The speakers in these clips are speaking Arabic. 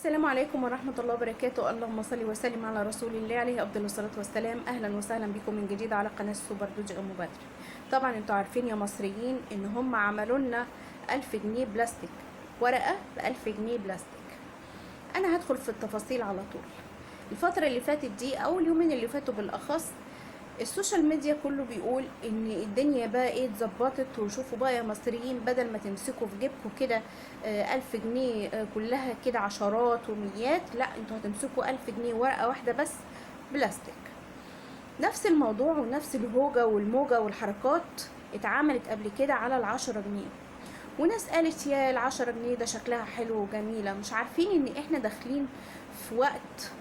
السلام عليكم ورحمة الله وبركاته. اللهم صل وسلم على رسول الله عليه أفضل الصلاة والسلام. أهلا وسهلا بكم من جديد على قناة سوبر دوج أم بدر. طبعا انتوا عارفين يا مصريين ان هم عملوا لنا 1000 جنيه بلاستيك، ورقة ب1000 جنيه بلاستيك. أنا هدخل في التفاصيل على طول. الفترة اللي فاتت دي أو اليومين اللي فاتوا بالأخص السوشيال ميديا كله بيقول ان الدنيا بقى ايه اتظبطت، وشوفوا بقى يا مصريين بدل ما تمسكوا في جيبكم كده 1000 جنيه كلها كده عشرات وميات، لا انتوا هتمسكوا 1000 جنيه ورقة واحدة بس بلاستيك. نفس الموضوع ونفس الهوجة والموجة والحركات اتعملت قبل كده على ال10 جنيه، وناس قالت يا ال10 جنيه ده شكلها حلو وجميلة. مش عارفين ان احنا داخلين في وقت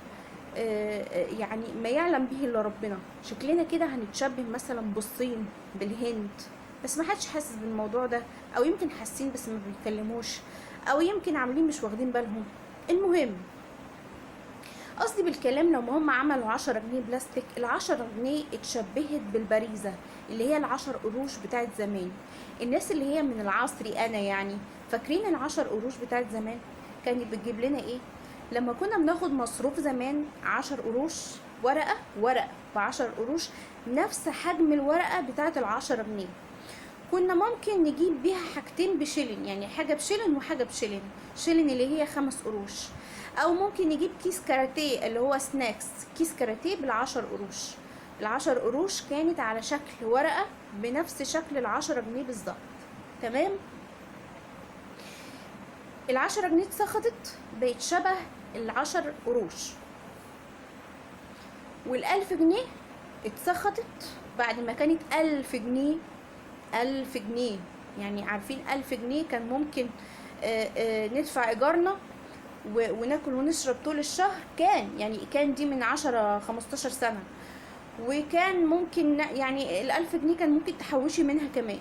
يعني ما يعلم به الا ربنا. شكلنا كده هنتشبه مثلا بالصين، بالهند، بس ما حدش حاسس بالموضوع ده، او يمكن حاسين بس ما بيتكلموش، او يمكن عاملين مش واخدين بالهم. المهم قصدي بالكلام لو هم عملوا 10 جنيه بلاستيك، ال10 جنيه اتشبهت بالبريزة اللي هي ال10 قروش بتاعت زمان. الناس اللي هي من العصر انا يعني فاكرين ال10 قروش بتاعت زمان كانت بتجيب لنا ايه؟ لما كنا بناخد مصروف زمان 10 قروش ورقة ب10 قروش نفس حجم الورقة بتاعت ال10 جنيه، كنا ممكن نجيب بيها حاجتين بشلن، يعني حاجة بشلن وحاجة بشلن. شلن اللي هي 5 قروش، او ممكن نجيب كيس كاراتيه اللي هو سناكس، كيس كاراتيه ب10 قروش. ال10 قروش كانت على شكل ورقة بنفس شكل ال10 جنيه بالظبط. تمام. ال10 جنيه اتسخطت بقت شبه ال10 قروش، وال1000 جنيه اتسخطت بعد ما كانت 1000 جنيه. 1000 جنيه يعني عارفين 1000 جنيه كان ممكن ندفع ايجارنا وناكل ونشرب طول الشهر. كان دي من 10-15 سنة، وكان ممكن يعني ال1000 جنيه كان ممكن تحوشي منها كمان.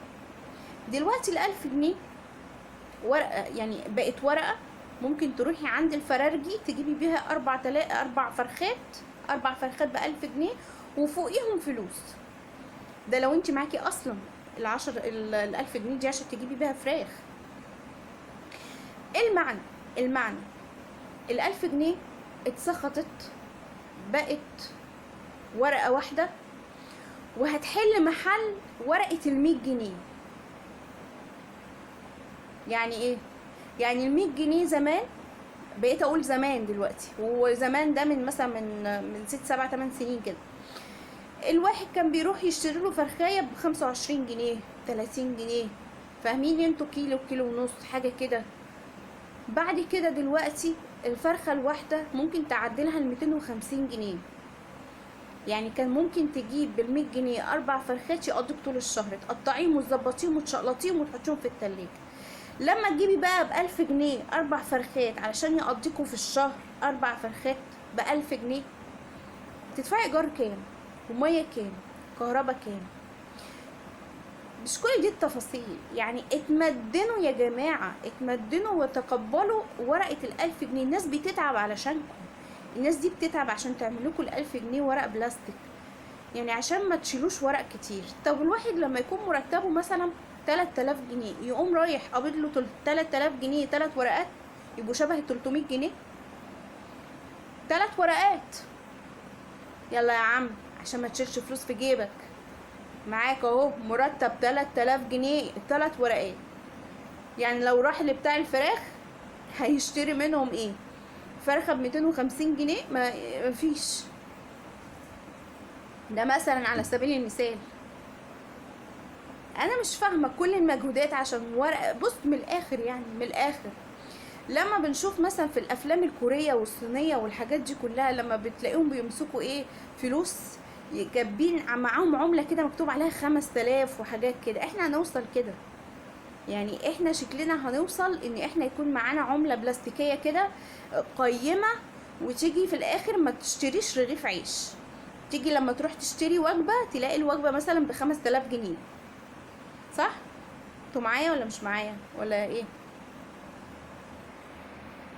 دلوقتي ال1000 جنيه ورقة، يعني بقت ورقة ممكن تروحي عند الفرارجي تجيبي بيها 4 فرخات، 4 فرخات ب1000 جنيه وفوقيهم فلوس. ده لو انت معاكي اصلا ال1000 جنيه دي عشان تجيبي بيها فراخ. المعنى ال1000 جنيه اتسخطت بقت ورقة واحدة، وهتحل محل ورقة ال100 جنيه. يعني ايه؟ يعني ال100 جنيه زمان، بقيت اقول زمان دلوقتي، وزمان ده من مثلا من 6-7-8 سنين كده، الواحد كان بيروح يشتري له فرخايه ب25 جنيه 30 جنيه، فاهمين انتوا؟ كيلو ونص حاجه كده. بعد كده دلوقتي الفرخه الواحده ممكن تعدلها ل250 جنيه. يعني كان ممكن تجيب بال100 جنيه 4 فرخات يقضوك طول الشهر، تقطعيهم وتظبطيهم وتشقلطيهم وتحطيهم في التلاجة. لما تجيبي بقى ب1000 جنيه 4 فرخات علشان يقضيكوا في الشهر 4 فرخات ب1000 جنيه، تدفعي ايجار كام؟ وميه كام؟ كهربا كام؟ مش كل دي التفاصيل. يعني اتمدنوا يا جماعة، اتمدنوا وتقبلوا ورقة ال1000 جنيه. الناس بتتعب علشانكم، الناس دي بتتعب عشان تعملوكوا ال1000 جنيه ورق بلاستيك، يعني عشان ما تشيلوش ورق كتير. طب الواحد لما يكون مرتبه مثلا 3000 جنيه يقوم رايح قابض له 3000 جنيه 3 ورقات، يبقوا شبه 300 جنيه 3 ورقات. يلا يا عم عشان ما تشيلش فلوس في جيبك، معاك اهو مرتب 3000 جنيه 3 ورقات. يعني لو راح لبتاع الفراخ هيشتري منهم ايه؟ فرخه ب250 جنيه؟ ما فيش. ده مثلا على سبيل المثال. انا مش فاهمه كل المجهودات عشان ورقه. بص من الاخر، يعني من الاخر، لما بنشوف مثلا في الافلام الكوريه والصينيه والحاجات دي كلها، لما بتلاقيهم بيمسكوا ايه؟ فلوس جايبين معاهم عمله كده مكتوب عليها 5000 وحاجات كده. احنا هنوصل كده؟ يعني احنا شكلنا هنوصل ان احنا يكون معانا عمله بلاستيكيه كده قيمه، وتيجي في الاخر ما تشتريش رغيف عيش. تيجي لما تروح تشتري وجبه تلاقي الوجبه مثلا ب5000 جنيه. صح؟ انتوا معايا ولا مش معايا ولا ايه؟